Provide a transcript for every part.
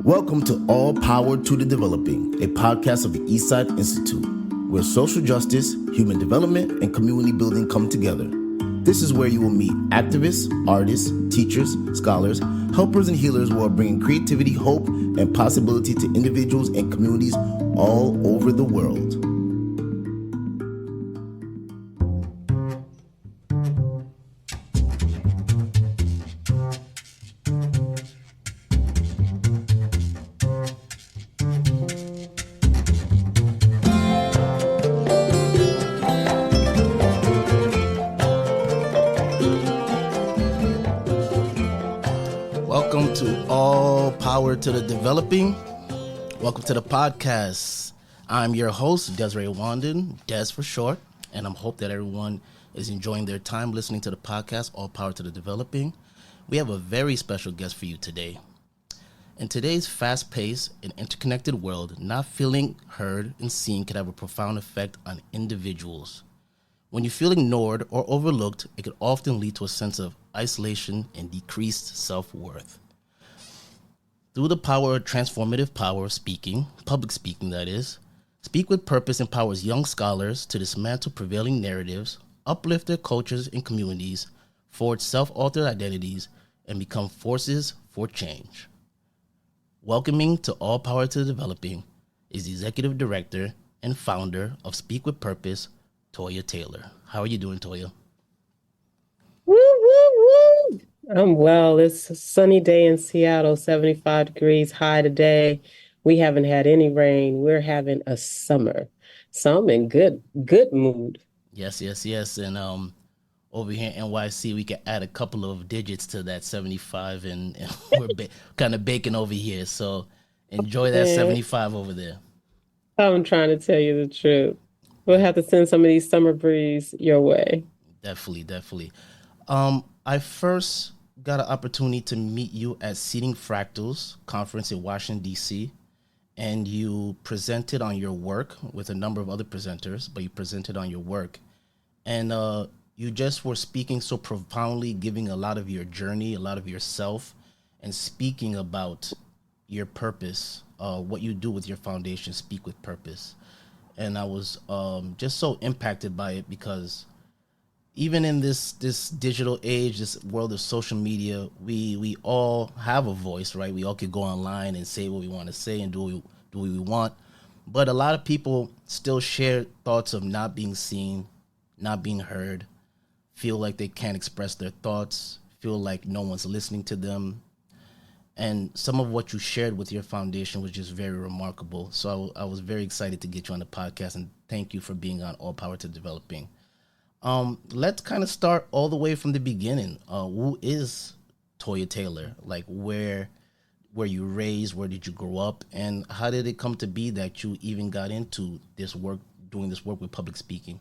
Welcome to All Power to the Developing, a podcast of the Eastside Institute, where social justice, human development, and community building come together. This is where you will meet activists, artists, teachers, scholars, helpers, and healers who are bringing creativity, hope, and possibility to individuals and communities all over the world. Welcome to All Power to the Developing. Welcome to the podcast. I'm your host, Desiree Wanden, Des for short, and I hope that everyone is enjoying their time listening to the podcast, All Power to the Developing. We have a very special guest for you today. In today's fast-paced and interconnected world, not feeling heard and seen can have a profound effect on individuals. When you feel ignored or overlooked, it can often lead to a sense of isolation and decreased self-worth. Through the power, transformative power of speaking, public speaking that is, Speak with Purpose empowers young scholars to dismantle prevailing narratives, uplift their cultures and communities, forge self-authored identities, and become forces for change. Welcoming to All Power to the Developing is the Executive Director and Founder of Speak with Purpose, Toiya Taylor. How are you doing, Toiya? Woo, woo, woo. I'm well. It's a sunny day in Seattle, 75 degrees high today. We haven't had any rain. We're having a summer. So I'm in good mood. Yes. And over here in NYC, we can add a couple of digits to that 75, and we're kind of baking over here. So enjoy that 75 over there. I'm trying to tell you the truth. We'll have to send some of these summer breeze your way. Definitely. I first got an opportunity to meet you at Seeding Fractals conference in Washington, D.C., and you presented on your work with a number of other presenters, but you presented on your work. And you just were speaking so profoundly, giving a lot of your journey, a lot of yourself, and speaking about your purpose, what you do with your foundation, Speak with Purpose. And I was just so impacted by it because even in this digital age, this world of social media, we all have a voice, right? We all could go online and say what we want to say and do what we want. But a lot of people still share thoughts of not being seen, not being heard, feel like they can't express their thoughts, feel like no one's listening to them. And some of what you shared with your foundation was just very remarkable. So I was very excited to get you on the podcast, and thank you for being on All Power to Developing. Let's kind of start all the way from the beginning. Who is Toiya Taylor? Like, where were you raised? Where did you grow up? And how did it come to be that you even got into this work, doing this work with public speaking?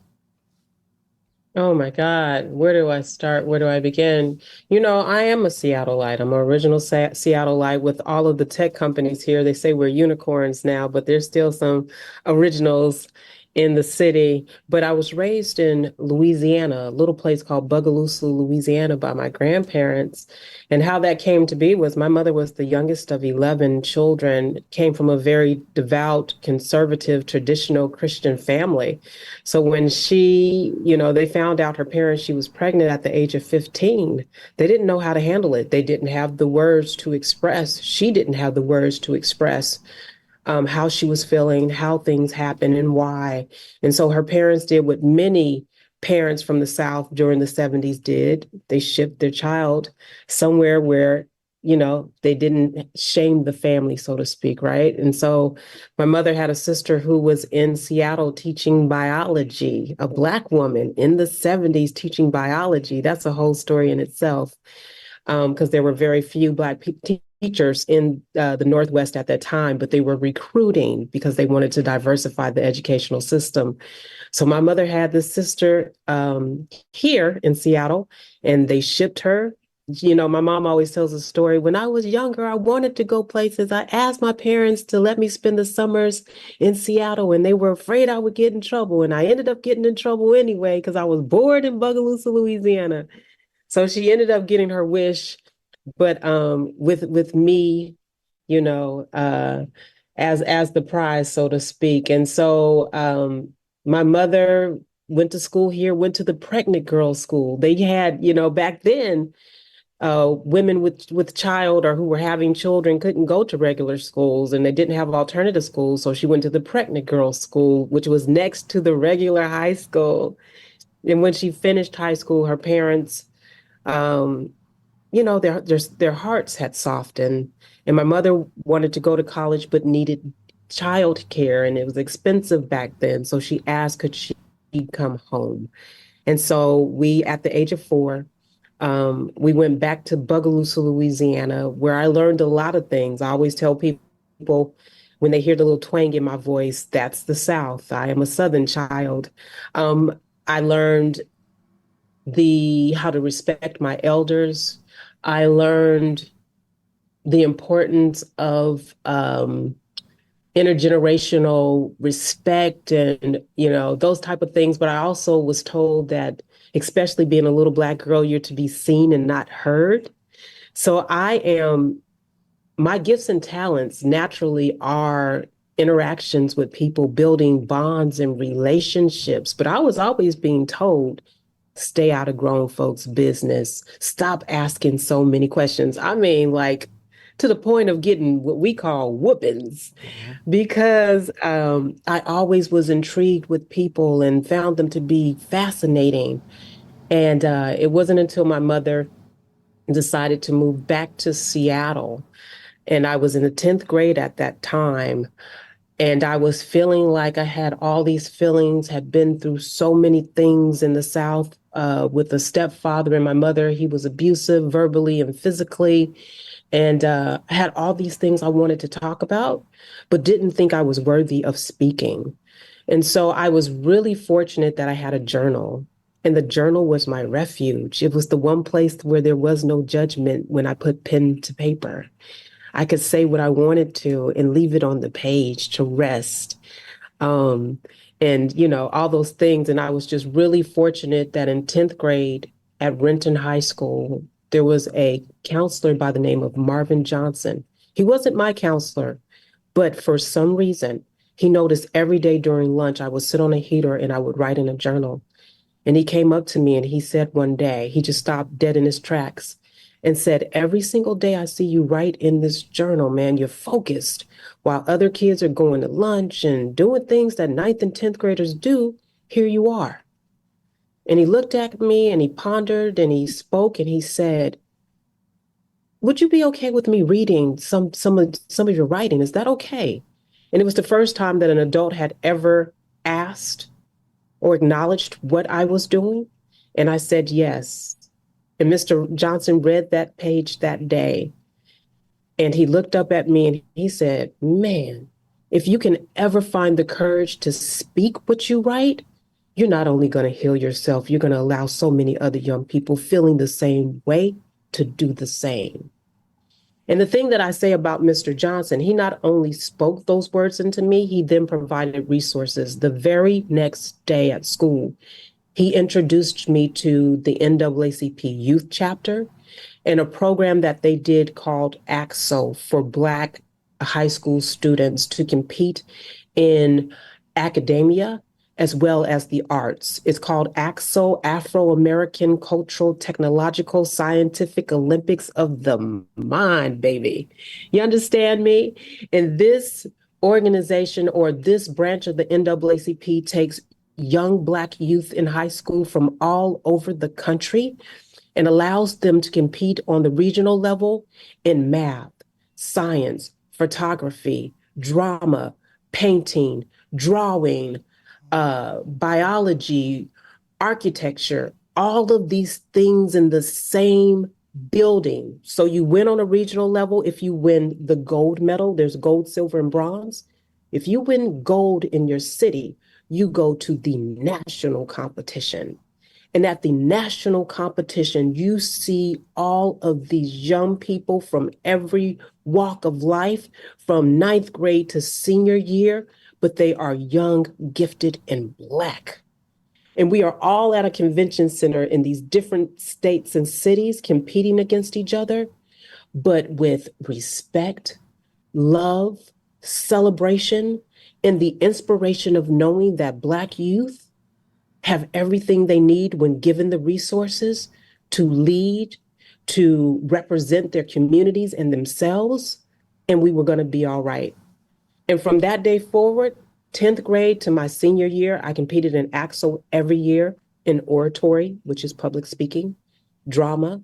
Oh my God, where do I start? Where do I begin? I am a Seattleite. I'm an original Seattleite with all of the tech companies here. They say we're unicorns now, but there's still some originals in the city. But I was raised in Louisiana, a little place called Bogalusa, Louisiana, by my grandparents. And how that came to be was my mother was the youngest of 11 children, came from a very devout, conservative, traditional Christian family. So when they found out her parents, she was pregnant at the age of 15, they didn't know how to handle it. They didn't have the words to express. She didn't have the words to express how she was feeling, how things happened, and why. And so her parents did what many parents from the South during the 70s did. They shipped their child somewhere where they didn't shame the family, so to speak, right? And so my mother had a sister who was in Seattle teaching biology, a Black woman in the 70s teaching biology. That's a whole story in itself, because there were very few Black teachers in the Northwest at that time, but they were recruiting because they wanted to diversify the educational system. So my mother had this sister here in Seattle, and they shipped her. My mom always tells a story. When I was younger, I wanted to go places. I asked my parents to let me spend the summers in Seattle, and they were afraid I would get in trouble. And I ended up getting in trouble anyway because I was bored in Bogalusa, Louisiana. So she ended up getting her wish. But with me you know, as the prize, so to speak. And so my mother went to school here, went to the pregnant girls' school. They had, back then, women with child or who were having children couldn't go to regular schools and they didn't have alternative schools. So she went to the pregnant girls' school, which was next to the regular high school. And when she finished high school, her parents, um, their hearts had softened. And my mother wanted to go to college but needed child care, and it was expensive back then. So she asked, could she come home? And so we, at the age of 4, we went back to Bogalusa, Louisiana, where I learned a lot of things. I always tell people when they hear the little twang in my voice, that's the South. I am a Southern child. I learned the how to respect my elders. I learned the importance of intergenerational respect and those type of things. But I also was told that, especially being a little Black girl, you're to be seen and not heard. So my gifts and talents naturally are interactions with people, building bonds and relationships. But I was always being told, stay out of grown folks' business. Stop asking so many questions. I mean, like, to the point of getting what we call whoopings, Mhm. because I always was intrigued with people and found them to be fascinating. And it wasn't until my mother decided to move back to Seattle, and I was in the 10th grade at that time, and I was feeling like I had all these feelings, had been through so many things in the South with a stepfather and my mother. He was abusive verbally and physically. And I had all these things I wanted to talk about, but didn't think I was worthy of speaking. And so I was really fortunate that I had a journal. And the journal was my refuge. It was the one place where there was no judgment when I put pen to paper. I could say what I wanted to and leave it on the page to rest. Um, and, all those things. And I was just really fortunate that in 10th grade at Renton High School, there was a counselor by the name of Marvin Johnson. He wasn't my counselor, but for some reason, he noticed every day during lunch, I would sit on a heater and I would write in a journal. And he came up to me and he said one day, he just stopped dead in his tracks and said, every single day I see you write in this journal, man, you're focused. While other kids are going to lunch and doing things that ninth and 10th graders do, here you are. And he looked at me and he pondered and he spoke and he said, would you be okay with me reading some of your writing? Is that okay? And it was the first time that an adult had ever asked or acknowledged what I was doing. And I said yes. And Mr. Johnson read that page that day. And he looked up at me and he said, man, if you can ever find the courage to speak what you write, you're not only going to heal yourself, you're going to allow so many other young people feeling the same way to do the same. And the thing that I say about Mr. Johnson, he not only spoke those words into me, he then provided resources. The very next day at school, he introduced me to the NAACP youth chapter and a program that they did called AXO for Black high school students to compete in academia as well as the arts. It's called AXO, Afro American Cultural, Technological, Scientific Olympics of the Mind, baby. You understand me? And this organization or this branch of the NAACP takes young Black youth in high school from all over the country and allows them to compete on the regional level in math, science, photography, drama, painting, drawing, biology, architecture, all of these things in the same building. So you win on a regional level if you win the gold medal. There's gold, silver, and bronze. If you win gold in your city, you go to the national competition. And at the national competition, you see all of these young people from every walk of life, from ninth grade to senior year, but they are young, gifted, and Black. And we are all at a convention center in these different states and cities competing against each other, but with respect, love, celebration, and the inspiration of knowing that Black youth have everything they need when given the resources to lead, to represent their communities and themselves, and we were going to be all right. And from that day forward, 10th grade to my senior year, I competed in AXL every year in oratory, which is public speaking, drama,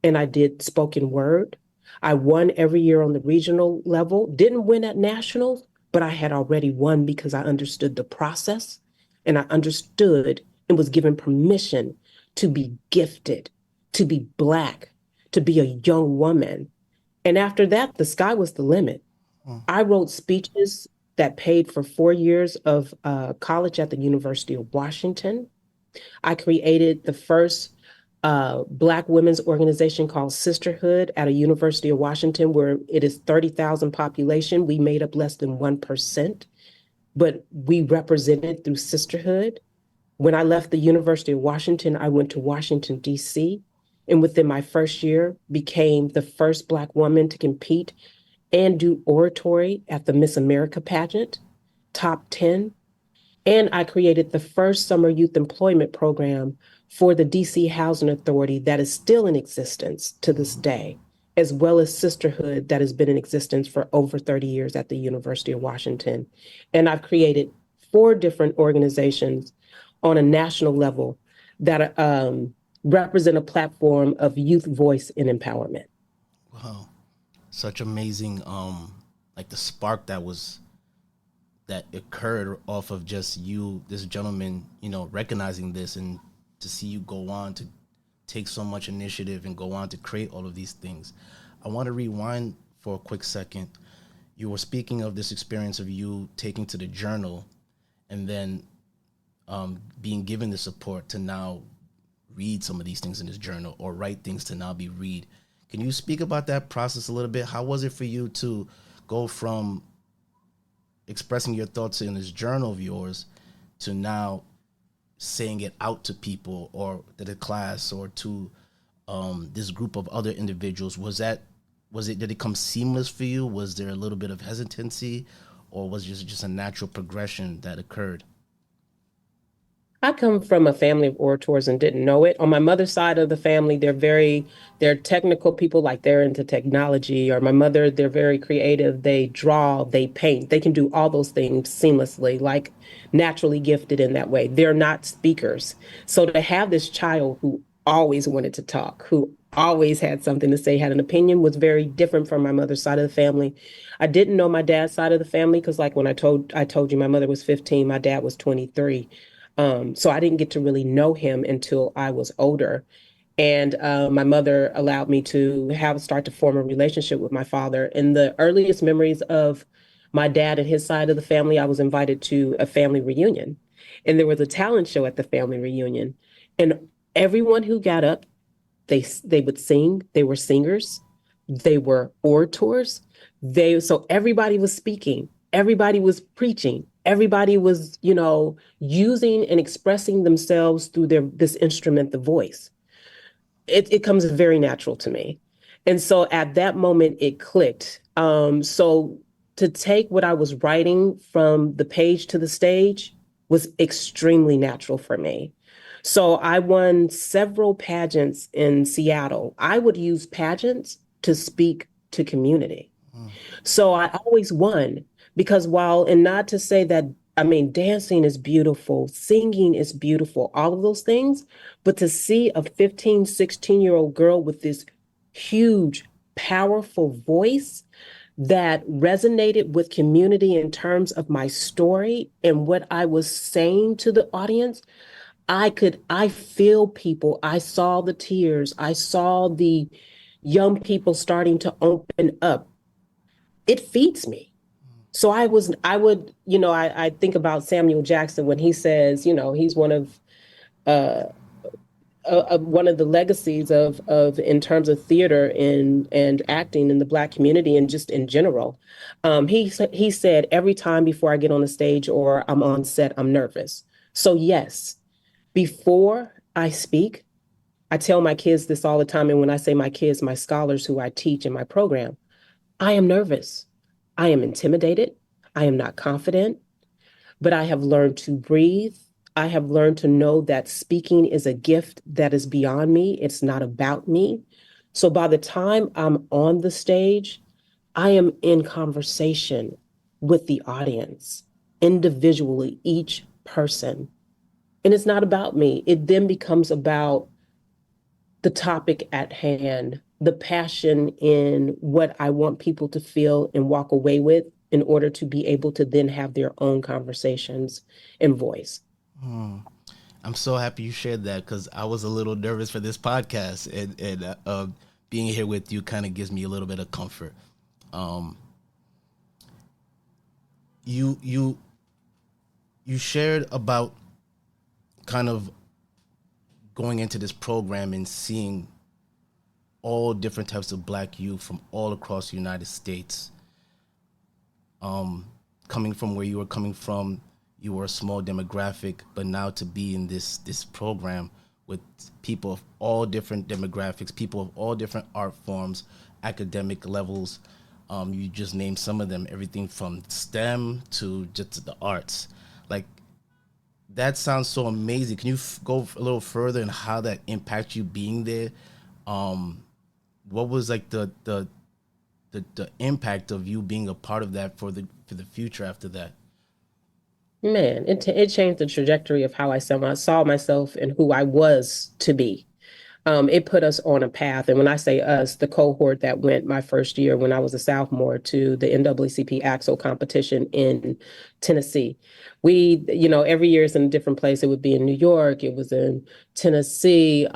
and I did spoken word. I won every year on the regional level, didn't win at nationals, but I had already won because I understood the process and I understood and was given permission to be gifted, to be Black, to be a young woman. And after that, the sky was the limit. Mm. I wrote speeches that paid for 4 years of college at the University of Washington. I created the first Black women's organization called Sisterhood at a University of Washington, where it is 30,000 population. We made up less than 1%, but we represented through sisterhood. When I left the University of Washington, I went to Washington, D.C., and within my first year became the first Black woman to compete and do oratory at the Miss America pageant, top 10. And I created the first summer youth employment program for the DC Housing Authority that is still in existence to this day, as well as Sisterhood that has been in existence for over 30 years at the University of Washington. And I've created 4 different organizations on a national level that represent a platform of youth voice and empowerment. Wow. Such amazing, like the spark that occurred off of just you, this gentleman, recognizing this, and to see you go on to take so much initiative and go on to create all of these things. I want to rewind for a quick second. You were speaking of this experience of you taking to the journal and then being given the support to now read some of these things in this journal or write things to now be read. Can you speak about that process a little bit? How was it for you to go from expressing your thoughts in this journal of yours to now saying it out to people or to the class or to this group of other individuals? Did it come seamless for you? Was there a little bit of hesitancy, or was it just a natural progression that occurred? I come from a family of orators and didn't know it. On my mother's side of the family, they're technical people, like they're into technology. Or my mother, they're very creative. They draw, they paint. They can do all those things seamlessly, like naturally gifted in that way. They're not speakers. So to have this child who always wanted to talk, who always had something to say, had an opinion, was very different from my mother's side of the family. I didn't know my dad's side of the family because, like, when I told you my mother was 15, my dad was 23. So I didn't get to really know him until I was older. And my mother allowed me to start to form a relationship with my father. In the earliest memories of my dad and his side of the family, I was invited to a family reunion. And there was a talent show at the family reunion. And everyone who got up, they would sing. They were singers. They were orators. So everybody was speaking. Everybody was preaching. Everybody was, using and expressing themselves through this instrument, the voice. It comes very natural to me. And so at that moment it clicked. So to take what I was writing from the page to the stage was extremely natural for me. So I won several pageants in Seattle. I would use pageants to speak to community. Mm. So I always won because and not to say that, I mean, dancing is beautiful, singing is beautiful, all of those things, but to see a 15, 16-year-old girl with this huge, powerful voice that resonated with community in terms of my story and what I was saying to the audience, I feel people. I saw the tears. I saw the young people starting to open up. It feeds me. So I would, I think about Samuel Jackson when he says, he's uh, one of the legacies of in terms of theater and acting in the Black community and just in general. He said every time before I get on the stage or I'm on set, I'm nervous. So yes, before I speak, I tell my kids this all the time, and when I say my kids, my scholars who I teach in my program, I am nervous. I am intimidated. I am not confident, but I have learned to breathe. I have learned to know that speaking is a gift that is beyond me. It's not about me. So by the time I'm on the stage, I am in conversation with the audience, individually, each person. And it's not about me. It then becomes about the topic at hand, the passion in what I want people to feel and walk away with in order to be able to then have their own conversations and voice. I'm so happy you shared that because I was a little nervous for this podcast, and being here with you kind of gives me a little bit of comfort. Um, you you you shared about kind of going into this program and seeing all different types of black youth from all across the United States. Coming from where you were coming from, you were a small demographic, but now to be in this program with people of all different demographics, people of all different art forms, academic levels. You just named some of them, everything from STEM to just the arts. Like, that sounds so amazing. Can you go a little further in how that impacts you being there? Um, what was like the impact of you being a part of that for the future after that? Man, it changed the trajectory of how saw myself and who I was to be. It put us on a path. And when I say us, the cohort that went my first year when I was a sophomore to the NAACP Axle competition in Tennessee. Every year is in a different place. It would be in New York, it was in Tennessee,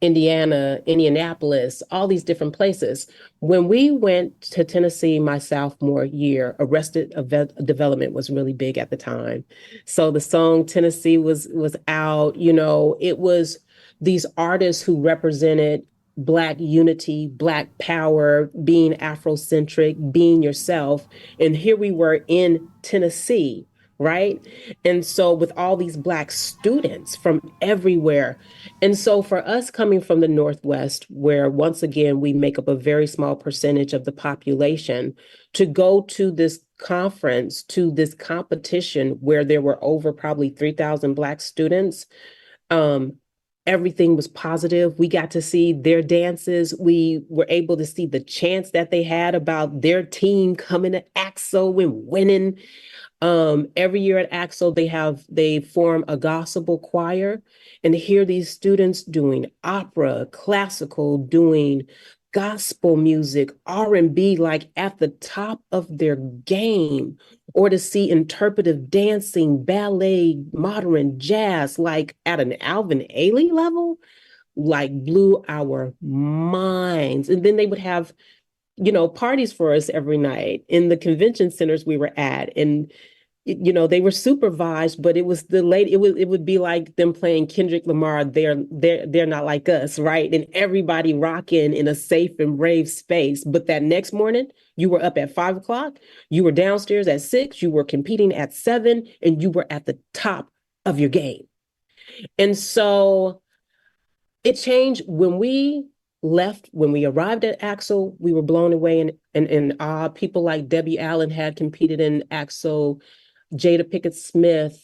Indiana, Indianapolis, all these different places. When we went to Tennessee my sophomore year, Development was really big at the time. So the song Tennessee was out, it was these artists who represented Black unity, Black power, being Afrocentric, being yourself. And here we were in Tennessee, right? And so with all these Black students from everywhere. And so for us coming from the Northwest, where once again we make up a very small percentage of the population, to go to this conference, to this competition where there were over probably 3,000 Black students, um, everything was positive. We got to see their dances. We were able to see the chants that they had about their team coming to AXO and winning. Every year at Axel, they form a gospel choir, and to hear these students doing opera, classical, doing gospel music, R&B, like at the top of their game, or to see interpretive dancing, ballet, modern jazz, like at an Alvin Ailey level, like blew our minds. And then they would have parties for us every night in the convention centers we were at. And they were supervised, but it was the late. It would be like them playing Kendrick Lamar. They're not like us, right? And everybody rocking in a safe and brave space. But that next morning, you were up at 5 o'clock. You were downstairs at 6. You were competing at 7, and you were at the top of your game. And so it changed when we left. When we arrived at Axel, we were blown away, and people like Debbie Allen had competed in Axel, Jada Pickett Smith,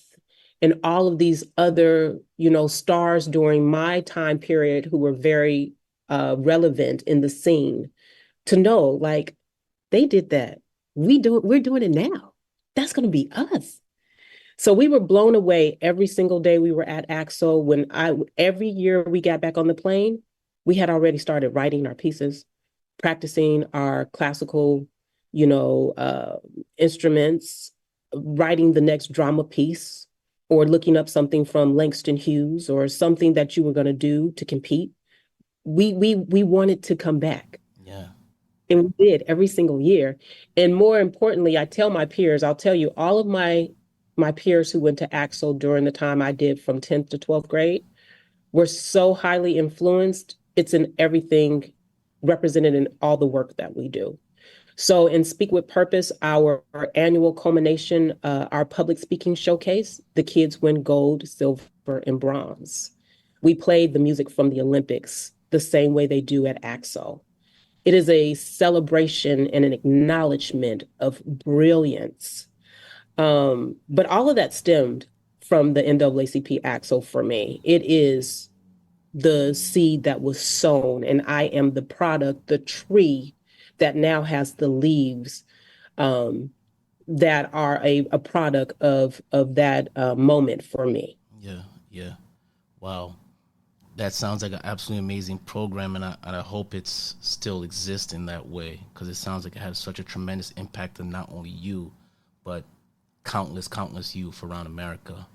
and all of these other, stars during my time period who were very relevant in the scene, to know like they did that. We're doing it now. That's going to be us. So we were blown away every single day we were at Axel. Every year we got back on the plane, we had already started writing our pieces, practicing our classical, you know, uh, instruments, writing the next drama piece, or looking up something from Langston Hughes or something that you were going to do to compete. We wanted to come back, Yeah. and we did every single year. And more importantly, I'll tell you, all of my peers who went to Axel during the time I did from 10th to 12th grade were so highly influenced. It's in everything represented in all the work that we do. So in Speak with Purpose, our annual culmination, our public speaking showcase, the kids win gold, silver, and bronze. We played the music from the Olympics the same way they do at Axel. It is a celebration and an acknowledgement of brilliance. But all of that stemmed from the NAACP Axel for me. It is the seed that was sown, and I am the product, the tree that now has the leaves um, that are a product of that moment for me. Yeah, yeah. Wow. That sounds like an absolutely amazing program, and I hope it's still exists in that way, because it sounds like it has such a tremendous impact on not only you, but countless youth around America.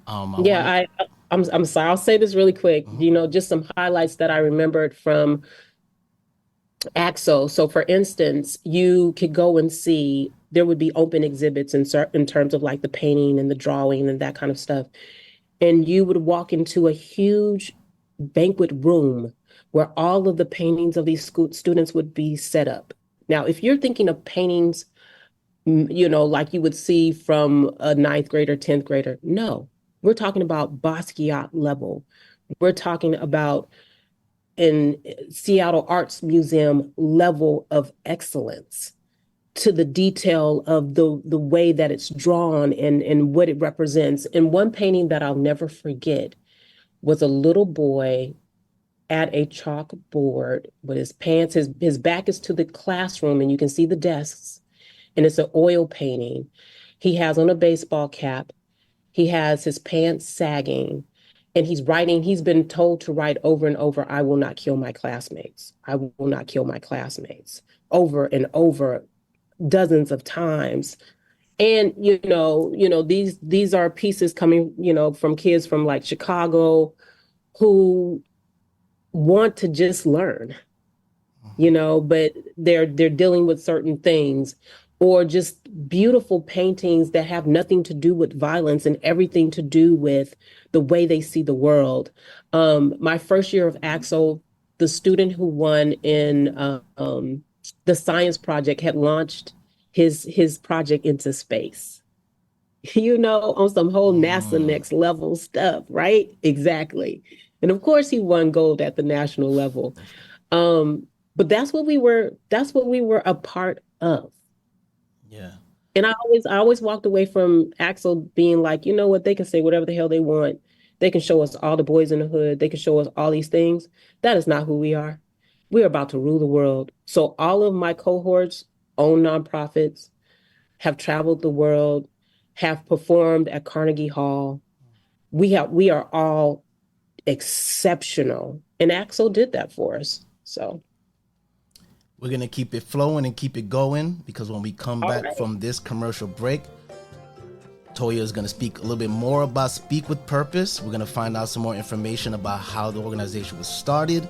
I Yeah, wanted. I'm sorry. I'll say this really quick. Mhm. Just some highlights that I remembered from Axel. So, for instance, you could go and see there would be open exhibits in terms of like the painting and the drawing and that kind of stuff. And you would walk into a huge banquet room where all of the paintings of these students would be set up. Now, if you're thinking of paintings, like you would see from a ninth grader, 10th grader, no, we're talking about Basquiat level. We're talking about in Seattle Arts Museum level of excellence to the detail of the way that it's drawn and what it represents. And one painting that I'll never forget was a little boy at a chalkboard with his pants, his back is to the classroom, and you can see the desks, and it's an oil painting. He has on a baseball cap, he has his pants sagging, and he's been told to write over and over, I will not kill my classmates. I will not kill my classmates, over and over, dozens of times. And these are pieces coming, from kids from like Chicago who want to just learn, but they're dealing with certain things, or just beautiful paintings that have nothing to do with violence and everything to do with the way they see the world. My first year of Axel, the student who won in the science project had launched his project into space. On some whole NASA Mm, next level stuff, right? Exactly. And of course, he won gold at the national level. Um, but that's what we were a part of. yeah. And I always walked away from Axel being like, you know what, they can say whatever the hell they want. They can show us all the boys in the hood. They can show us all these things. That is not who we are. We're about to rule the world. So all of my cohorts own nonprofits, have traveled the world, have performed at Carnegie Hall. We are all exceptional. And Axel did that for us. So, We're going to keep it flowing and keep it going, because when we come all back right. from this commercial break, Toiya is going to speak a little bit more about Speak with Purpose. We're going to find out some more information about how the organization was started,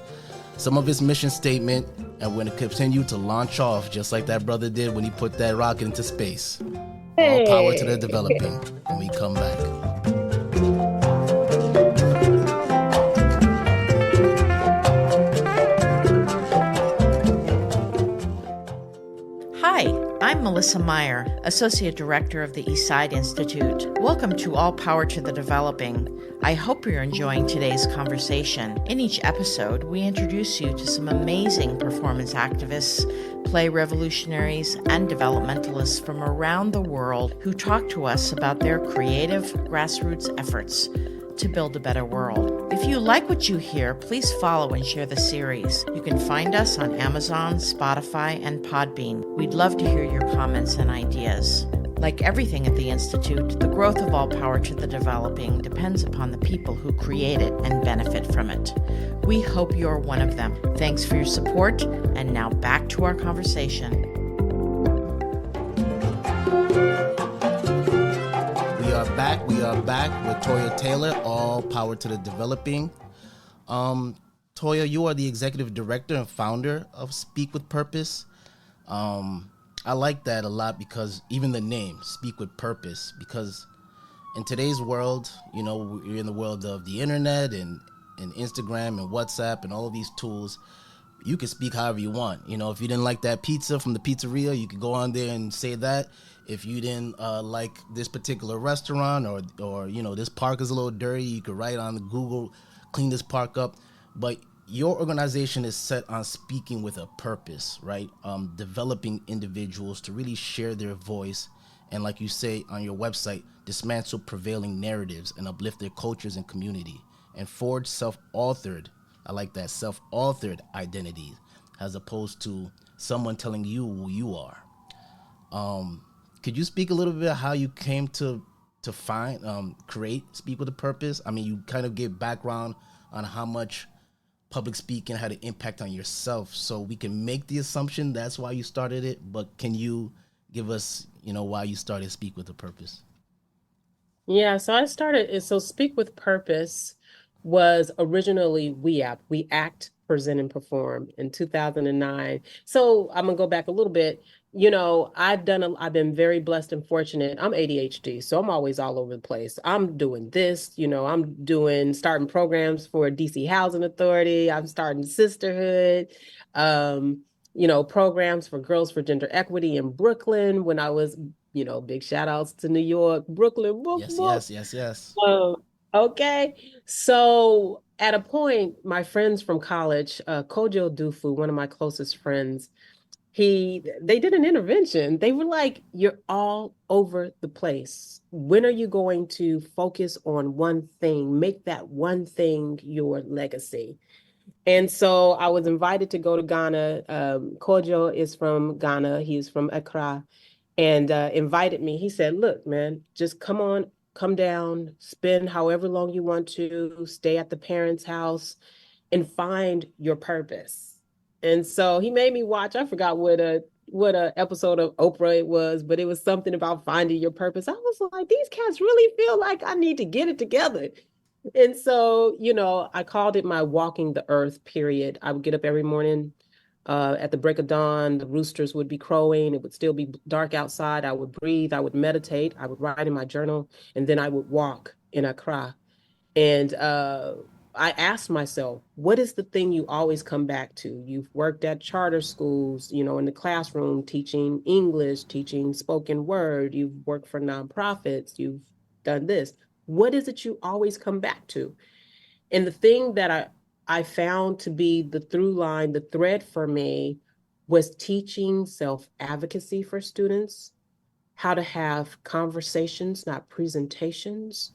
some of its mission statement, and we're going to continue to launch off just like that brother did when he put that rocket into space. All power to the Hey. developing when we come back. Hi, I'm Melissa Meyer, Associate Director of the Eastside Institute. Welcome to All Power to the Developing. I hope you're enjoying today's conversation. In each episode, we introduce you to some amazing performance activists, play revolutionaries, and developmentalists from around the world who talk to us about their creative grassroots efforts to build a better world. If you like what you hear, please follow and share the series. You can find us on Amazon, Spotify, and Podbean. We'd love to hear your comments and ideas. Like everything at the Institute, the growth of All Power to the Developing depends upon the people who create it and benefit from it. We hope you're one of them. Thanks for your support, and now back to our conversation. We are back with Toiya Taylor, All Power to the Developing. Toiya, you are the executive director and founder of Speak with Purpose. I like that a lot, because even the name, Speak with Purpose, because in today's world, we're in the world of the internet and Instagram and WhatsApp and all of these tools. You can speak however you want. If you didn't like that pizza from the pizzeria, you could go on there and say that. If you didn't like this particular restaurant, or this park is a little dirty, you could write on the Google, clean this park up. But your organization is set on speaking with a purpose, right? Developing individuals to really share their voice, and like you say on your website, dismantle prevailing narratives and uplift their cultures and community, and forge self-authored. I like that, self-authored identities, as opposed to someone telling you who you are. Could you speak a little bit how you came to find create speak with a purpose? I mean, you kind of gave background on how much public speaking had an impact on yourself, so we can make the assumption that's why you started it. But can you give us, why you started Speak with a Purpose? Yeah, so I started, so Speak with Purpose was originally We Act, Present, and Perform in 2009. So I'm gonna go back a little bit. I've been very blessed and fortunate. I'm ADHD, so I'm always all over the place. I'm doing this, starting programs for DC Housing Authority. I'm starting Sisterhood, um, programs for Girls for Gender Equity in Brooklyn when I was big shout outs to New York, Brooklyn, book, Yes, book. yes, yes, yes. Okay. So at a point, my friends from college, Kojo Dufu, one of my closest friends, they did an intervention. They were like, "You're all over the place. When are you going to focus on one thing? Make that one thing your legacy." And so I was invited to go to Ghana. Kojo is from Ghana. He's from Accra, and invited me. He said, "Look, man, just come down, spend however long you want to, stay at the parents' house, and find your purpose." And so he made me watch. I forgot what a episode of Oprah it was, but it was something about finding your purpose. I was like, these cats really feel like I need to get it together. And so, I called it my walking the earth period. I would get up every morning at the break of dawn. The roosters would be crowing. It would still be dark outside. I would breathe. I would meditate. I would write in my journal, and then I would walk in Accra. And I asked myself, what is the thing you always come back to? You've worked at charter schools, in the classroom, teaching English, teaching spoken word. You've worked for nonprofits. You've done this. What is it you always come back to? And the thing that I found to be the through line, the thread for me was teaching self-advocacy for students, how to have conversations, not presentations,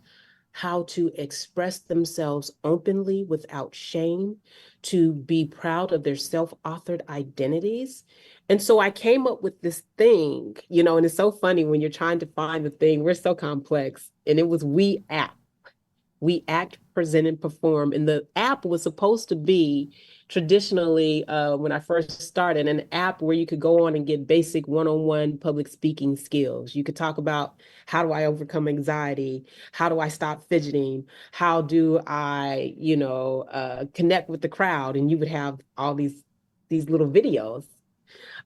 how to express themselves openly without shame, to be proud of their self-authored identities. And so I came up with this thing, and it's so funny when you're trying to find the thing, we're so complex. And it was We Act, Present, and Perform. And the app was supposed to be traditionally, when I first started, an app where you could go on and get basic one-on-one public speaking skills. You could talk about, how do I overcome anxiety? How do I stop fidgeting? How do I, connect with the crowd? And you would have all these little videos.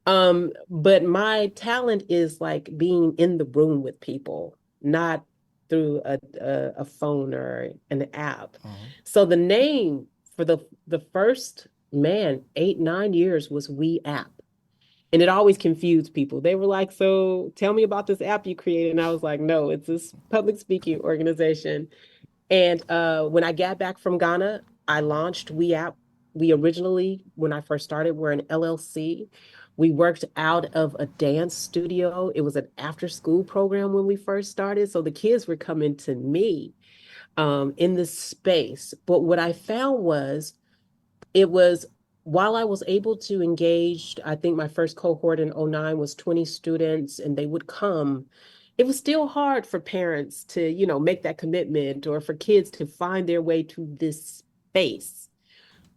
But my talent is like being in the room with people, not through a phone or an app. So the name for the first, man, 8, 9 years was We App. And it always confused people. They were like, "So tell me about this app you created." And I was like, "No, it's this public speaking organization." And when I got back from Ghana, I launched We App. We originally, when I first started, were an LLC. We worked out of a dance studio. It was an after school program when we first started. So the kids were coming to me in this space. But what I found was, it was, while I was able to engage, I think my first cohort in '09 was 20 students, and they would come. It was still hard for parents to, make that commitment, or for kids to find their way to this space.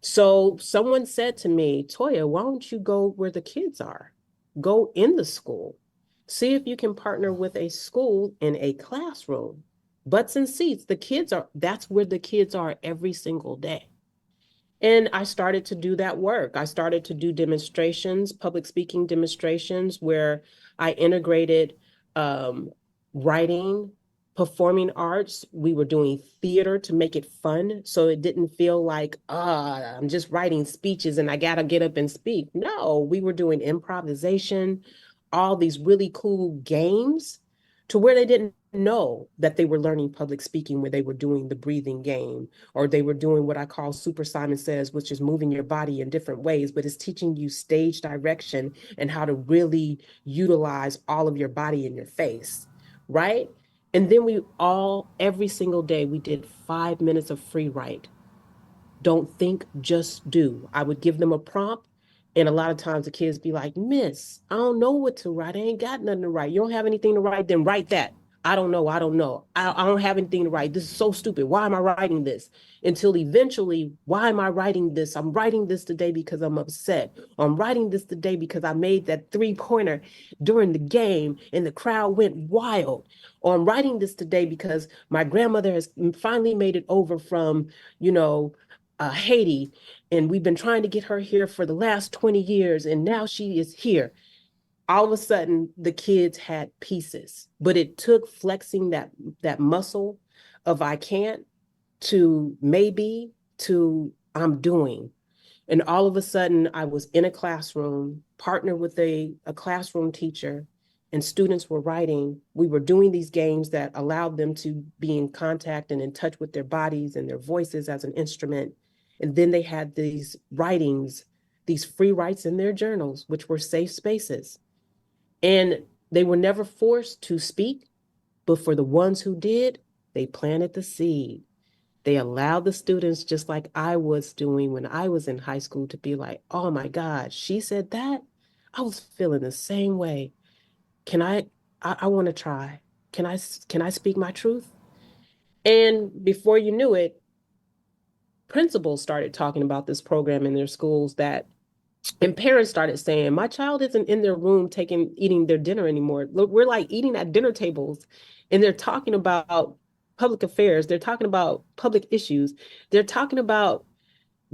So someone said to me, "Toiya, why don't you go where the kids are? Go in the school. See if you can partner with a school in a classroom. Butts and seats. That's where the kids are every single day." And I started to do that work. I started to do demonstrations, public speaking demonstrations, where I integrated um, writing, performing arts. We were doing theater to make it fun. So it didn't feel like, I'm just writing speeches and I got to get up and speak. No, we were doing improvisation, all these really cool games, to where they didn't know that they were learning public speaking when they were doing the breathing game, or they were doing what I call Super Simon Says, which is moving your body in different ways, but it's teaching you stage direction and how to really utilize all of your body in your face, right? And then every single day, we did 5 minutes of free write. Don't think, just do. I would give them a prompt. And a lot of times the kids be like, Miss, I don't know what to write. I ain't got nothing to write. You don't have anything to write? Then write that. I don't know. I don't know. I don't have anything to write. This is so stupid. Why am I writing this? Until eventually, why am I writing this? I'm writing this today because I'm upset. I'm writing this today because I made that 3-pointer during the game and the crowd went wild. Or I'm writing this today because my grandmother has finally made it over from, Haiti, and we've been trying to get her here for the last 20 years, and now she is here. All of a sudden, the kids had pieces, but it took flexing that muscle of I can't to maybe to I'm doing. And all of a sudden, I was in a classroom, partnered with a classroom teacher, and students were writing. We were doing these games that allowed them to be in contact and in touch with their bodies and their voices as an instrument. And then they had these writings, these free writes in their journals, which were safe spaces. And they were never forced to speak, but for the ones who did, they planted the seed. They allowed the students, just like I was doing when I was in high school, to be like, oh my God, she said that? I was feeling the same way. Can I want to try. Can I speak my truth? And before you knew it, principals started talking about this program in their schools, and parents started saying, my child isn't in their room eating their dinner anymore. Look, we're like eating at dinner tables, and they're talking about public affairs. They're talking about public issues. They're talking about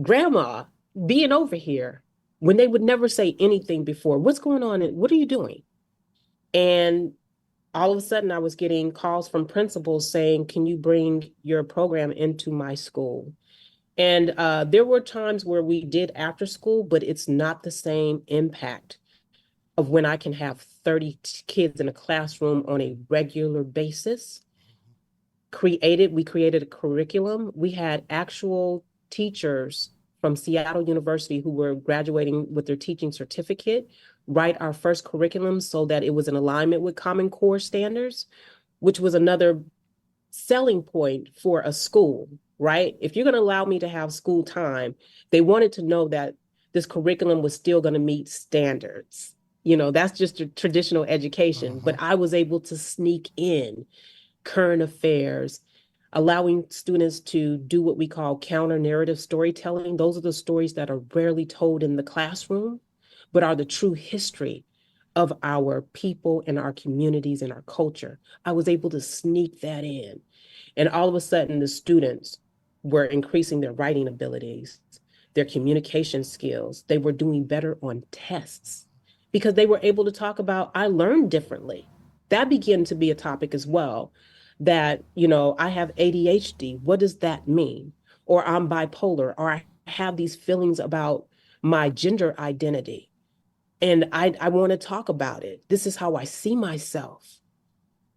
grandma being over here when they would never say anything before. What's going on? What are you doing? And all of a sudden, I was getting calls from principals saying, can you bring your program into my school? And there were times where we did after school, but it's not the same impact of when I can have 30 kids in a classroom on a regular basis. We created a curriculum. We had actual teachers from Seattle University who were graduating with their teaching certificate write our first curriculum so that it was in alignment with Common Core standards, which was another selling point for a school, right? If you're going to allow me to have school time, they wanted to know that this curriculum was still going to meet standards. That's just a traditional education, but I was able to sneak in current affairs, allowing students to do what we call counter narrative storytelling. Those are the stories that are rarely told in the classroom, but are the true history of our people and our communities and our culture. I was able to sneak that in. And all of a sudden, the students were increasing their writing abilities, their communication skills. They were doing better on tests because they were able to talk about, I learned differently. That began to be a topic as well. That, I have ADHD. What does that mean? Or I'm bipolar, or I have these feelings about my gender identity. And I want to talk about it. This is how I see myself.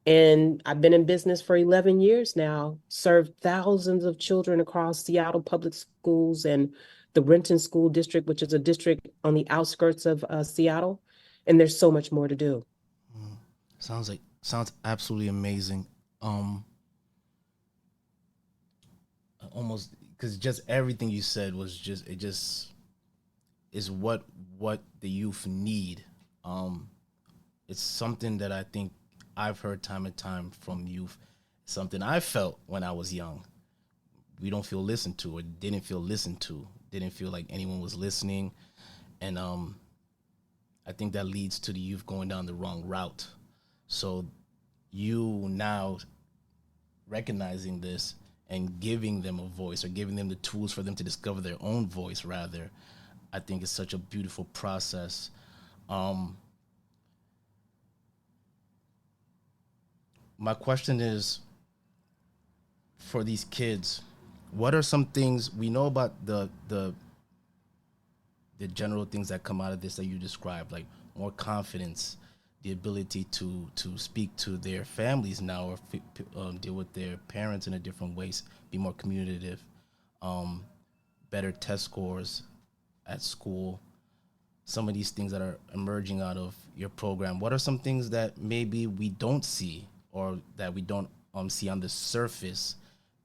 And I've been in business for 11 years now, served thousands of children across Seattle public schools and the Renton School District, which is a district on the outskirts of Seattle. And there's so much more to do. Sounds absolutely amazing. Almost, because just everything you said was just is what the youth need. It's something that I think I've heard time and time from youth, something I felt when I was young. We don't feel listened to, or didn't feel listened to, didn't feel like anyone was listening. And I think that leads to the youth going down the wrong route. So you now recognizing this and giving them a voice, or giving them the tools for them to discover their own voice, rather, I think it's such a beautiful process. My question is, for these kids, what are some things we know about the general things that come out of this that you described, like more confidence, the ability to speak to their families now, or deal with their parents in a different ways, be more communicative, better test scores at school. Some of these things that are emerging out of your program, what are some things that maybe we don't see, or that we don't see on the surface,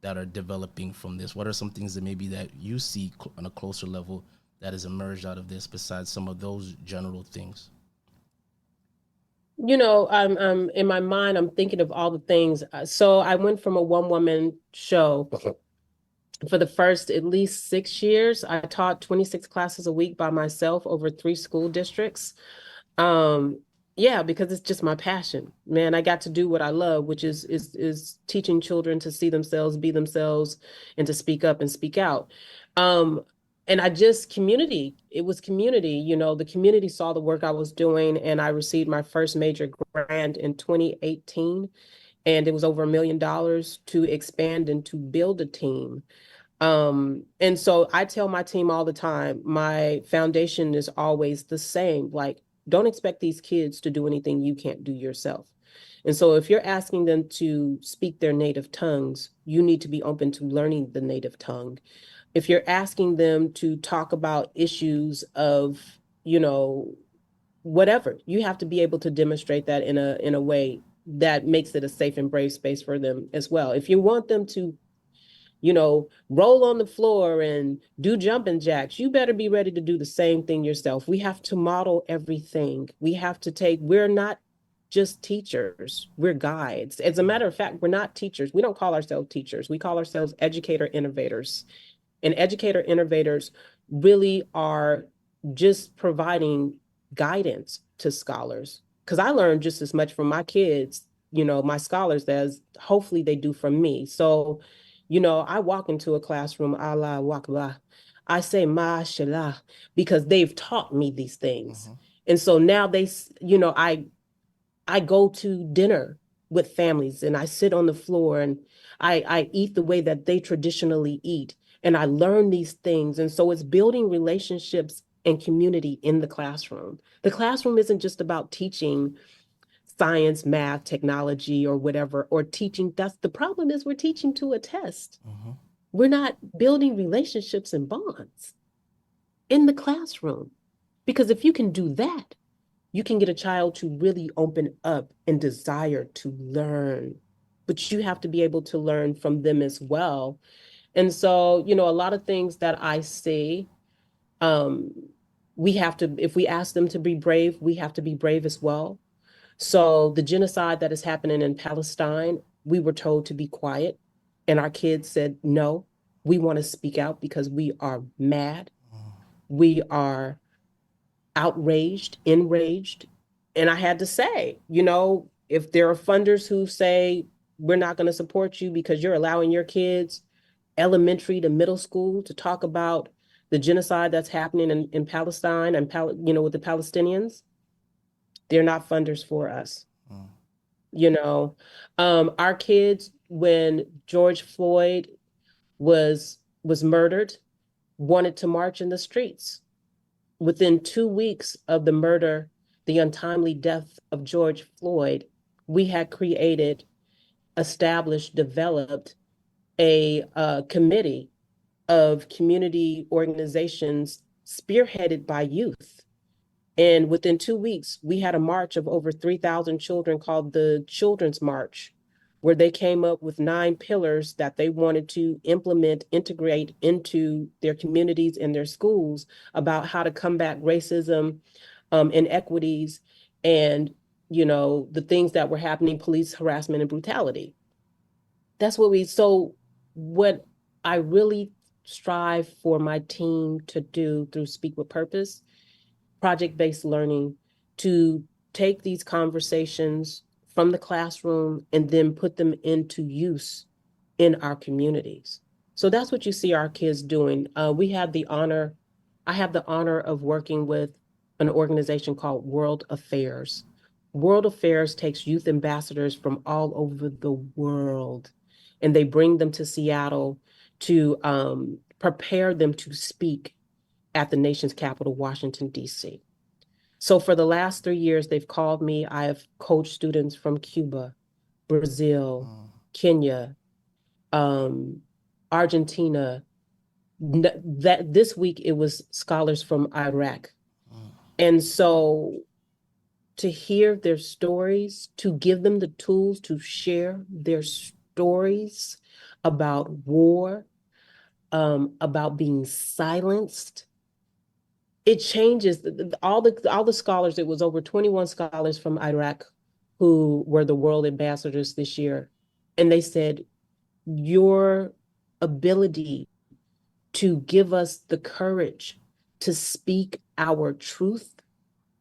that are developing from this? What are some things that maybe that you see on a closer level that has emerged out of this, besides some of those general things? I'm in my mind, I'm thinking of all the things. So I went from a one-woman show for the first at least 6 years. I taught 26 classes a week by myself over 3 school districts. Um, yeah, because it's just my passion, man. I got to do what I love, which is teaching children to see themselves, be themselves, and to speak up and speak out. Um, and it was community, the community saw the work I was doing, and I received my first major grant in 2018, and it was over $1 million to expand and to build a team. And so I tell my team all the time, my foundation is always the same. Like, don't expect these kids to do anything you can't do yourself. And so if you're asking them to speak their native tongues, you need to be open to learning the native tongue. If you're asking them to talk about issues of, whatever, you have to be able to demonstrate that in a way that makes it a safe and brave space for them as well. If you want them to roll on the floor and do jumping jacks, you better be ready to do the same thing yourself. We have to model everything. We're not just teachers, we're guides. As a matter of fact, we're not teachers. We don't call ourselves teachers. We call ourselves educator innovators. And educator innovators really are just providing guidance to scholars. Because I learned just as much from my kids, my scholars, as hopefully they do from me. So, I walk into a classroom, Allah Akbar. I say mashallah because they've taught me these things. Mm-hmm. And so now I go to dinner with families and I sit on the floor and I eat the way that they traditionally eat. And I learn these things. And so it's building relationships and community in the classroom. The classroom isn't just about teaching science, math, technology, or whatever, or teaching. That's the problem, is we're teaching to a test. Mm-hmm. We're not building relationships and bonds in the classroom. Because if you can do that, you can get a child to really open up and desire to learn. But you have to be able to learn from them as well. And so, a lot of things that I see, we have to, if we ask them to be brave, we have to be brave as well. So the genocide that is happening in Palestine, we were told to be quiet. And our kids said, no, we want to speak out because we are mad. We are outraged, enraged. And I had to say, if there are funders who say, we're not going to support you because you're allowing your kids, elementary to middle school, to talk about the genocide that's happening in Palestine and, with the Palestinians, they're not funders for us. Our kids, when George Floyd was murdered, wanted to march in the streets. Within 2 weeks of the murder, the untimely death of George Floyd, we had established, developed a committee of community organizations spearheaded by youth. And within 2 weeks, we had a march of over 3,000 children called the Children's March, where they came up with 9 pillars that they wanted to implement, integrate into their communities and their schools about how to combat racism, inequities, and, the things that were happening, police harassment and brutality. So what I really strive for my team to do through Speak with Purpose, project-based learning, to take these conversations from the classroom and then put them into use in our communities. So that's what you see our kids doing. I have the honor of working with an organization called World Affairs. World Affairs takes youth ambassadors from all over the world, and they bring them to Seattle to prepare them to speak at the nation's capital, Washington, D.C. So for the last 3 years, they've called me. I have coached students from Cuba, Brazil, Kenya, um, Argentina. That this week it was scholars from Iraq. And so to hear their stories, to give them the tools to share their stories about war, about being silenced, it changes all the scholars. It was over 21 scholars from Iraq who were the world ambassadors this year. And they said, your ability to give us the courage to speak our truth,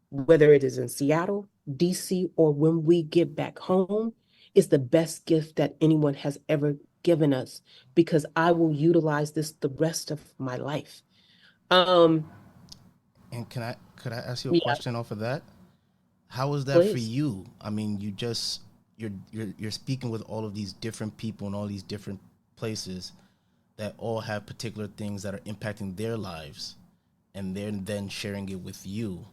whether it is in Seattle, DC, or when we get back home, is the best gift that anyone has ever given us, because I will utilize this the rest of my life. Um, And could I ask you a yeah, question off of that? How was that for please. you? I mean, you're speaking with all of these different people in all these different places that all have particular things that are impacting their lives, and they're then sharing it with you.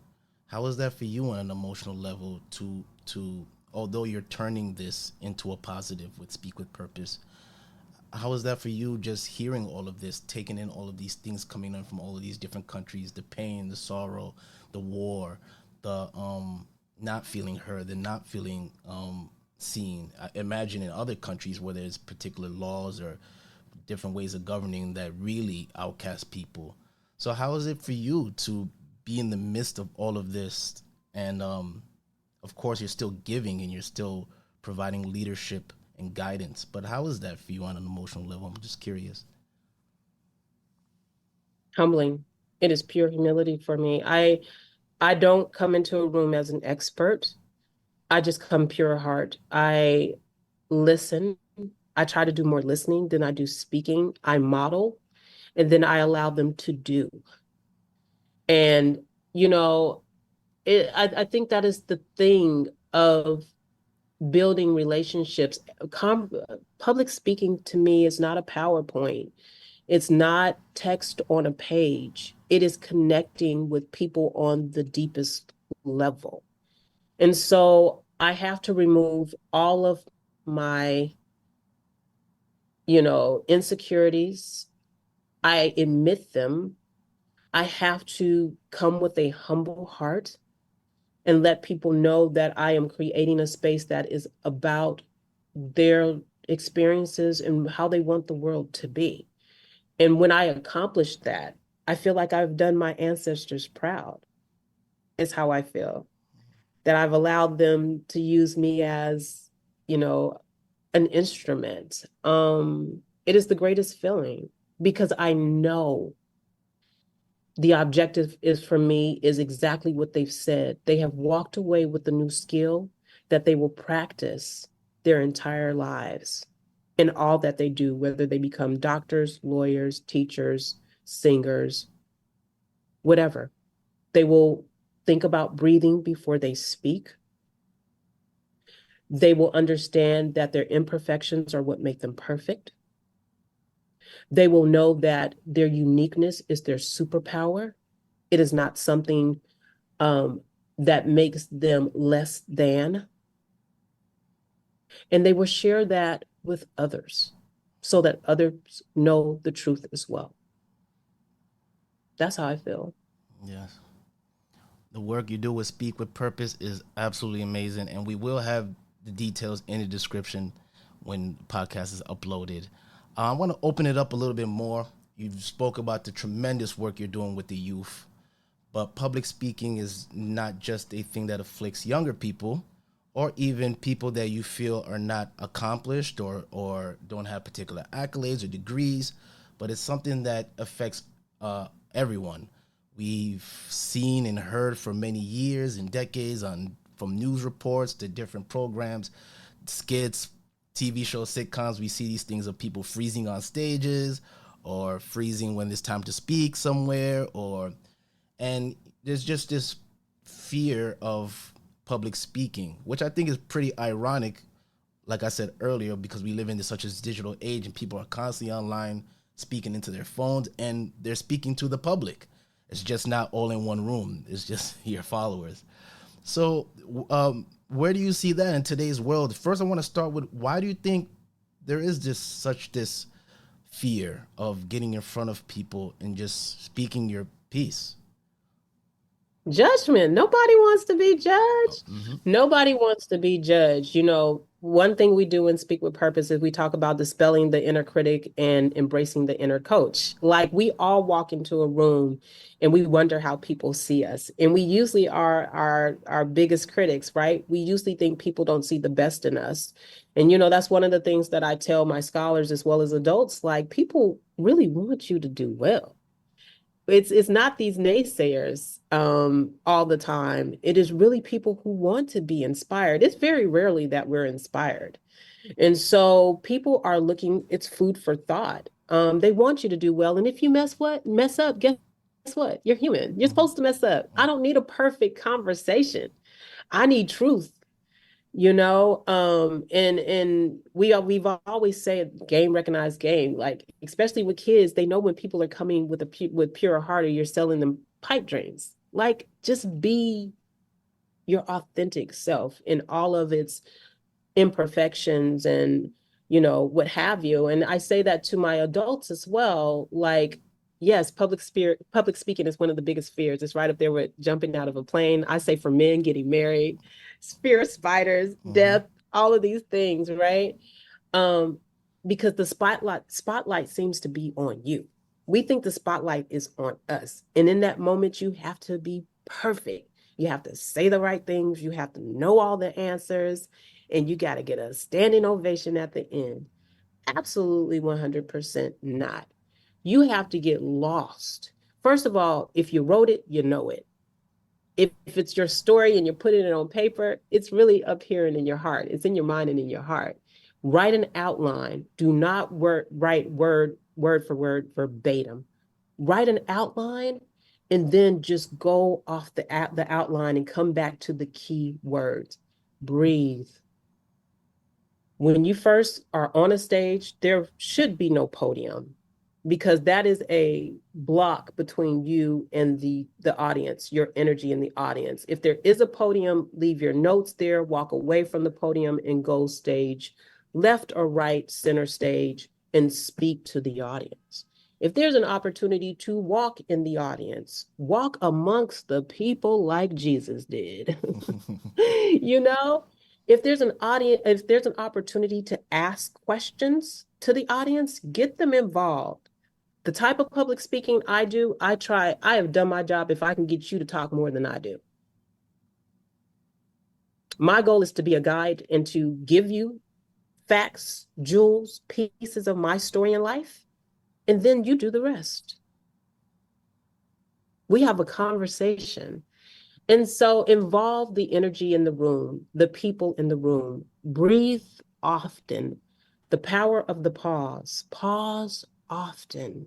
How is that for you on an emotional level to although you're turning this into a positive with Speak with Purpose, how is that for you, just hearing all of this, taking in all of these things coming in from all of these different countries, the pain, the sorrow, the war, the not feeling heard, the not feeling seen? I imagine in other countries where there's particular laws or different ways of governing that really outcast people. So how is it for you to be in the midst of all of this? And of course, you're still giving and you're still providing leadership and guidance. But how is that for you on an emotional level? I'm just curious. Humbling. It is pure humility for me. I don't come into a room as an expert. I just come pure heart. I listen. I try to do more listening than I do speaking. I model, and then I allow them to do. And, you know, I think that is the thing of building relationships. Public speaking to me is not a PowerPoint. It's not text on a page. It is connecting with people on the deepest level. And so I have to remove all of my, insecurities. I admit them. I have to come with a humble heart and let people know that I am creating a space that is about their experiences and how they want the world to be. And when I accomplish that, I feel like I've done my ancestors proud, is how I feel. That I've allowed them to use me as, you know, an instrument. It is the greatest feeling because I know the objective is for me is exactly what they've said. They have walked away with a new skill that they will practice their entire lives in all that they do, whether they become doctors, lawyers, teachers, singers, whatever. They will think about breathing before they speak. They will understand that their imperfections are what make them perfect. They will know that their uniqueness is their superpower. It is not something that makes them less than. And they will share that with others so that others know the truth as well. That's how I feel. Yes. The work you do with Speak with Purpose is absolutely amazing. And we will have the details in the description when the podcast is uploaded. I want to open it up a little bit more. You spoke about the tremendous work you're doing with the youth. But public speaking is not just a thing that afflicts younger people or even people that you feel are not accomplished or don't have particular accolades or degrees, but it's something that affects everyone. We've seen and heard for many years and decades on from news reports to different programs, skits, TV shows, sitcoms. We see these things of people freezing on stages or freezing when it's time to speak somewhere, and there's just this fear of public speaking, which I think is pretty ironic, like I said earlier, because we live in such a digital age and people are constantly online speaking into their phones and they're speaking to the public. It's just not all in one room. It's just your followers. So, where do you see that in today's world? First, I want to start with, why do you think there is this fear of getting in front of people and just speaking your piece? Judgment. Nobody wants to be judged. Mm-hmm. Nobody wants to be judged. One thing we do in Speak with Purpose is we talk about dispelling the inner critic and embracing the inner coach. Like, we all walk into a room and we wonder how people see us. And we usually are our biggest critics, right? We usually think people don't see the best in us. And that's one of the things that I tell my scholars as well as adults, like, people really want you to do well. It's not these naysayers all the time. It is really people who want to be inspired. It's very rarely that we're inspired. And so people are looking, it's food for thought. They want you to do well. And if you mess up, guess what? You're human. You're supposed to mess up. I don't need a perfect conversation. I need truth. And we've always said game recognized game, like, especially with kids, they know when people are coming with with pure heart, or you're selling them pipe dreams. Like, just be your authentic self in all of its imperfections and what have you. And I say that to my adults as well. Like, yes, public speaking is one of the biggest fears. It's right up there with jumping out of a plane. I say, for men, getting married, fear of spiders, death, all of these things, right? Because the spotlight seems to be on you. We think the spotlight is on us. And in that moment, you have to be perfect. You have to say the right things. You have to know all the answers, and you got to get a standing ovation at the end. Absolutely 100% not. You have to get lost. First of all, if you wrote it, you know it. If it's your story and you're putting it on paper, it's really up here and in your heart. It's in your mind and in your heart. Write an outline. Do not write word for word verbatim. Write an outline and then just go off the outline and come back to the key words. Breathe. When you first are on a stage, there should be no podium, because that is a block between you and the audience, your energy in the audience. If there is a podium, leave your notes there, walk away from the podium, and go stage left or right, center stage, and speak to the audience. If there's an opportunity to walk in the audience, walk amongst the people like Jesus did. If there's an opportunity to ask questions to the audience, get them involved. The type of public speaking I do, I have done my job if I can get you to talk more than I do. My goal is to be a guide and to give you facts, jewels, pieces of my story in life, and then you do the rest. We have a conversation. And so involve the energy in the room, the people in the room. Breathe often. The power of the pause. Pause often.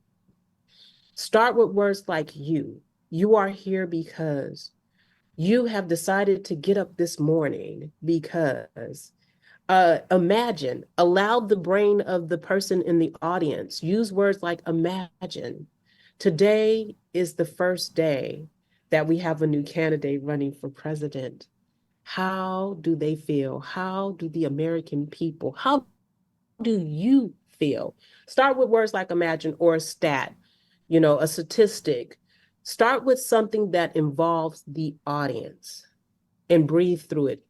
Start with words like you. You are here because. You have decided to get up this morning because. Imagine. Allow the brain of the person in the audience. Use words like imagine. Today is the first day that we have a new candidate running for president. How do they feel? How do the American people, how do you feel? Start with words like imagine or a stat, a statistic. Start with something that involves the audience and breathe through it.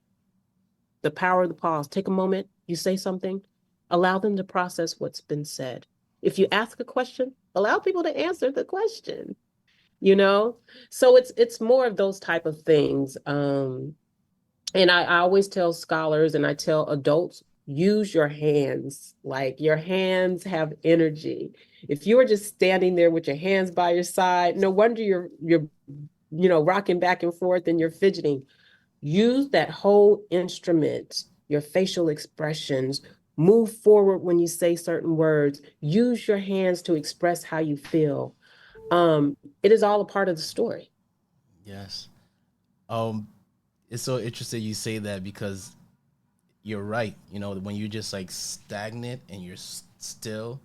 The power of the pause. Take a moment, you say something, allow them to process what's been said. If you ask a question, allow people to answer the question. So it's more of those type of things. And I always tell scholars and I tell adults, use your hands. Like, your hands have energy. If you are just standing there with your hands by your side, no wonder you're rocking back and forth and you're fidgeting. Use that whole instrument, your facial expressions. Move forward when you say certain words. Use your hands to express how you feel. It is all a part of the story. Yes. It's so interesting you say that, because you're right. When you're just like stagnant and you're still,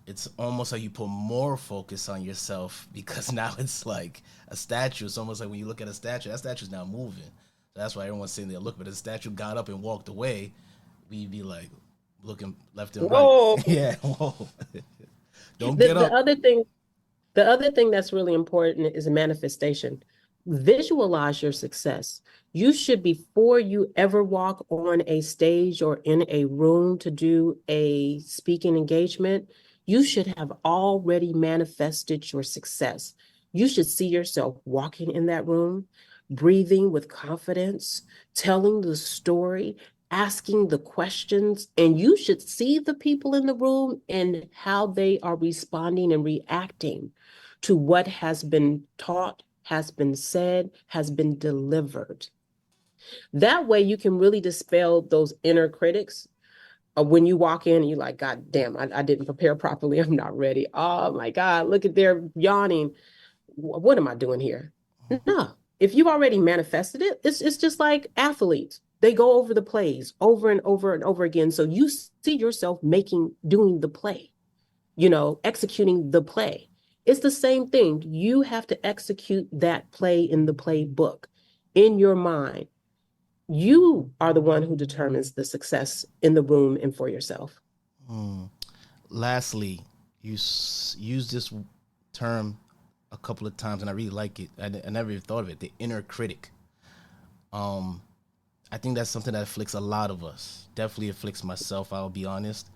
it's almost like you put more focus on yourself because now it's like a statue. It's almost like when you look at a statue, that statue's now moving. So that's why everyone's sitting there looking. But if the statue got up and walked away, we'd be like looking left and right. Whoa. Yeah, whoa. Don't The, get the up. other thing The other thing that's really important is manifestation. Visualize your success. You should, before you ever walk on a stage or in a room to do a speaking engagement, you should have already manifested your success. You should see yourself walking in that room, breathing with confidence, telling the story, asking the questions, and you should see the people in the room and how they are responding and reacting to what has been taught, has been said, has been delivered. That way you can really dispel those inner critics. When you walk in and you're like, God damn, I didn't prepare properly. I'm not ready. Oh my God, look at their yawning. What am I doing here? No. If you've already manifested it, it's just like athletes. They go over the plays over and over and over again. So you see yourself doing the play, executing the play. It's the same thing. You have to execute that play in the playbook in your mind. You are the one who determines the success in the room and for yourself. Lastly, you use this term a couple of times, and I really like it. I never even thought of it. The inner critic. I think that's something that afflicts a lot of us. Definitely afflicts myself. I'll be honest.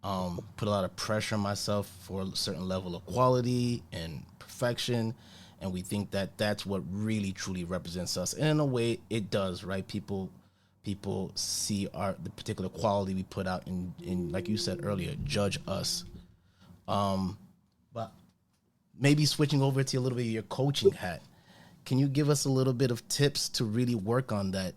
Put a lot of pressure on myself for a certain level of quality and perfection, and we think that that's what really truly represents us. And in a way, it does, right? People see the particular quality we put out, in like you said earlier, judge us. But maybe switching over to a little bit of your coaching hat, can you give us a little bit of tips to really work on that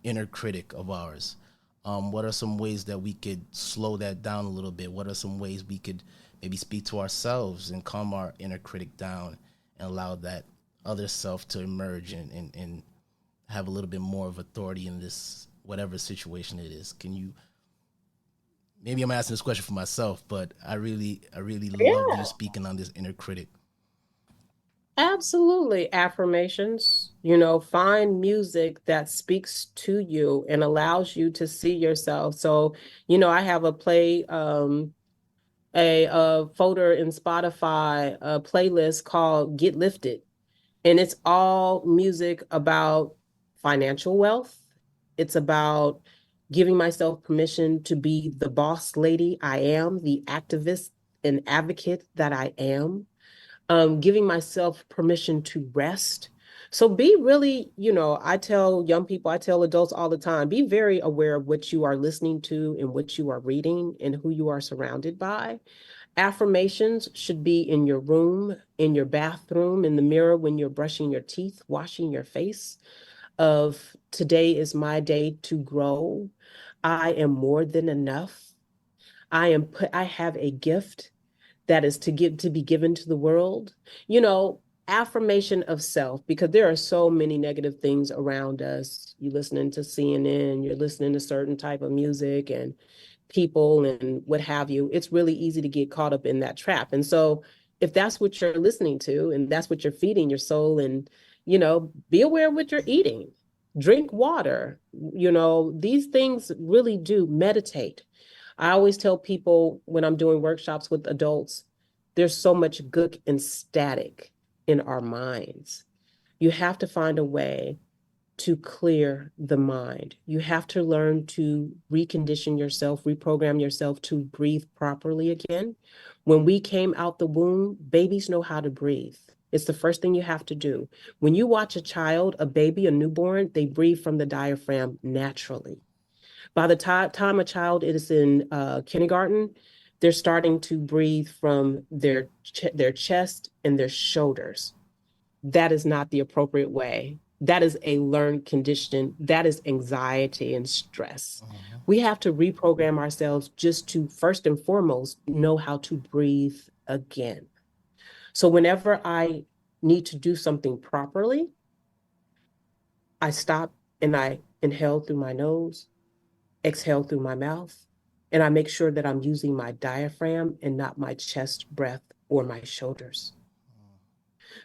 inner critic of ours? What are some ways that we could slow that down a little bit? What are some ways we could maybe speak to ourselves and calm our inner critic down and allow that other self to emerge and have a little bit more of authority in this, whatever situation it is? Can you, maybe I'm asking this question for myself, but I really love you speaking on this inner critic. Absolutely. Affirmations, find music that speaks to you and allows you to see yourself. So, I have a folder in Spotify, a playlist called Get Lifted. And it's all music about financial wealth. It's about giving myself permission to be the boss lady I am, the activist and advocate that I am, giving myself permission to rest. So be really, I tell young people, I tell adults all the time, be very aware of what you are listening to and what you are reading and who you are surrounded by. Affirmations should be in your room, in your bathroom, in the mirror when you're brushing your teeth, washing your face, of today is my day to grow. I am more than enough. I have a gift that is to be given to the world. Affirmation of self, because there are so many negative things around us. You're listening to CNN, you're listening to certain type of music and people and what have you. It's really easy to get caught up in that trap. And so if that's what you're listening to and that's what you're feeding your soul, and be aware of what you're eating. Drink water. These things really do. Meditate. I always tell people when I'm doing workshops with adults, there's so much gook and static in our minds. You have to find a way to clear the mind. You have to learn to recondition yourself, reprogram yourself to breathe properly again. When we came out the womb, babies know how to breathe. It's the first thing you have to do. When you watch a child, a baby, a newborn, they breathe from the diaphragm naturally. By the time a child is in kindergarten, they're starting to breathe from their chest and their shoulders. That is not the appropriate way. That is a learned condition. That is anxiety and stress. We have to reprogram ourselves just to, first and foremost, know how to breathe again. So whenever I need to do something properly, I stop and I inhale through my nose, exhale through my mouth, And I make sure that I'm using my diaphragm and not my chest breath or my shoulders.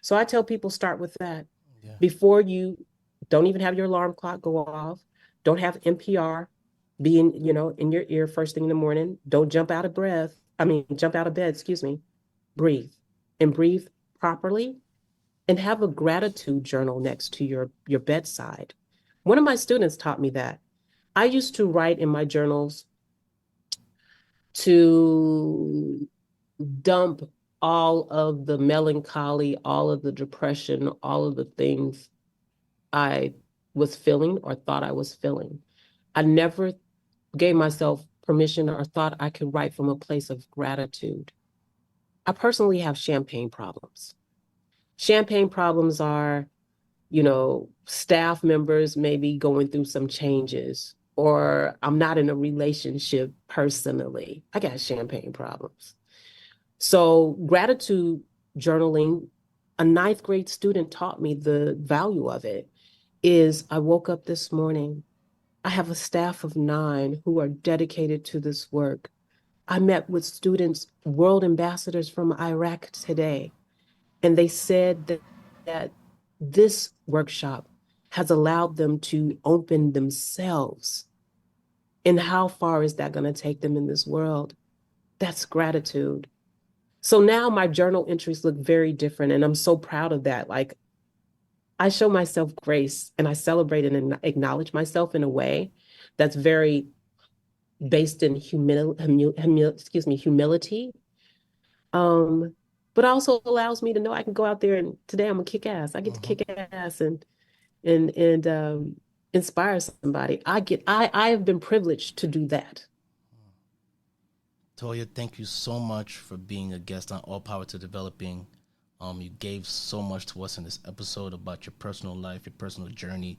So I tell people start with that. Yeah. Before you don't even have your alarm clock go off, don't have NPR being, in your ear first thing in the morning. Don't jump out of jump out of bed, excuse me. Breathe and breathe properly and have a gratitude journal next to your bedside. One of my students taught me that. I used to write in my journals to dump all of the melancholy, all of the depression, all of the things I was feeling or thought I was feeling. I never gave myself permission or thought I could write from a place of gratitude. I personally have champagne problems. Champagne problems are, staff members maybe going through some changes, or I'm not in a relationship personally. I got champagne problems. So gratitude journaling, a ninth grade student taught me the value of it. Is I woke up this morning. I have a staff of 9 who are dedicated to this work. I met with students, world ambassadors from Iraq today, and they said that this workshop has allowed them to open themselves. And how far is that going to take them in this world? That's gratitude. So now my journal entries look very different, and I'm so proud of that. Like, I show myself grace and I celebrate and acknowledge myself in a way that's very based in humility. But also allows me to know I can go out there and today I'm gonna kick ass. I get to kick ass and inspire somebody. I have been privileged to do that. Toiya, thank you so much for being a guest on All Power to Developing. You gave so much to us in this episode about your personal life, your personal journey,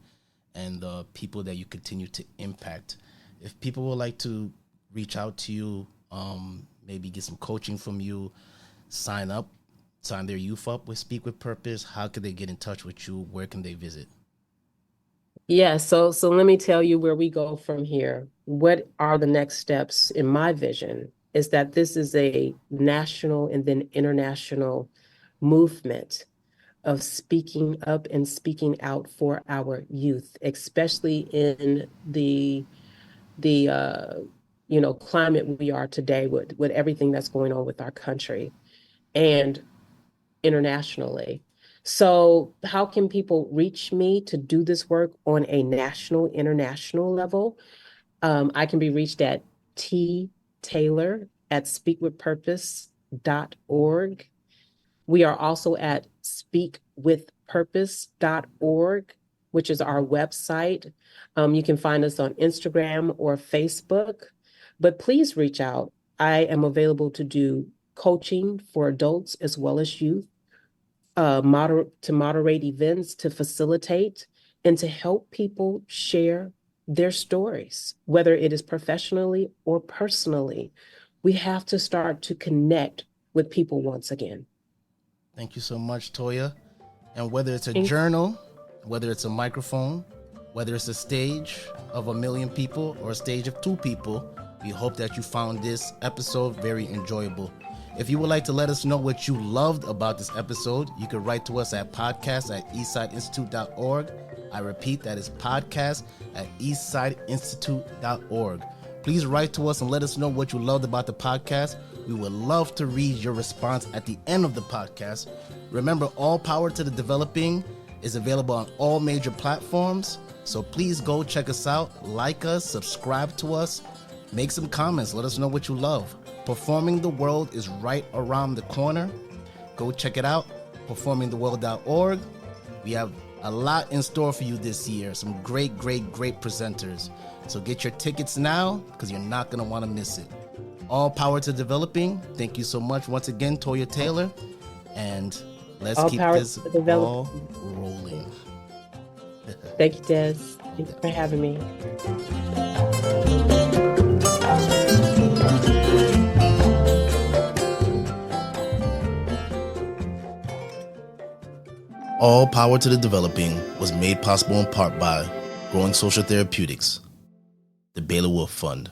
and the people that you continue to impact. If people would like to reach out to you, maybe get some coaching from you, sign their youth up with Speak with Purpose, how could they get in touch with you? Where can they visit? Yeah, so let me tell you where we go from here. What are the next steps in my vision is that this is a national and then international movement of speaking up and speaking out for our youth, especially in the climate we are today with everything that's going on with our country and internationally. So how can people reach me to do this work on a national, international level? I can be reached at Taylor@speakwithpurpose.org. We are also at speakwithpurpose.org, which is our website. You can find us on Instagram or Facebook, but please reach out. I am available to do coaching for adults as well as youth, moderate events, to facilitate, and to help people share their stories, whether it is professionally or personally. We have to start to connect with people once again. Thank you so much, Toiya. And whether it's a journal, whether it's a microphone, whether it's a stage of 1 million people or a stage of 2 people, we hope that you found this episode very enjoyable. If you would like to let us know what you loved about this episode, you can write to us at podcast@eastsideinstitute.org. I repeat, that is podcast@eastsideinstitute.org. Please write to us and let us know what you loved about the podcast. We would love to read your response at the end of the podcast. Remember, All Power to the Developing is available on all major platforms. So please go check us out, like us, subscribe to us, make some comments, let us know what you love. Performing the World is right around the corner. Go check it out, performingtheworld.org. We have a lot in store for you this year. Some great presenters. So get your tickets now because you're not going to want to miss it. All Power to Developing. Thank you so much once again, Toiya Taylor. And let's keep this ball rolling. Thank you, Des. Thank you for having me. All Power to the Developing was made possible in part by Growing Social Therapeutics, the Baylor Wolf Fund,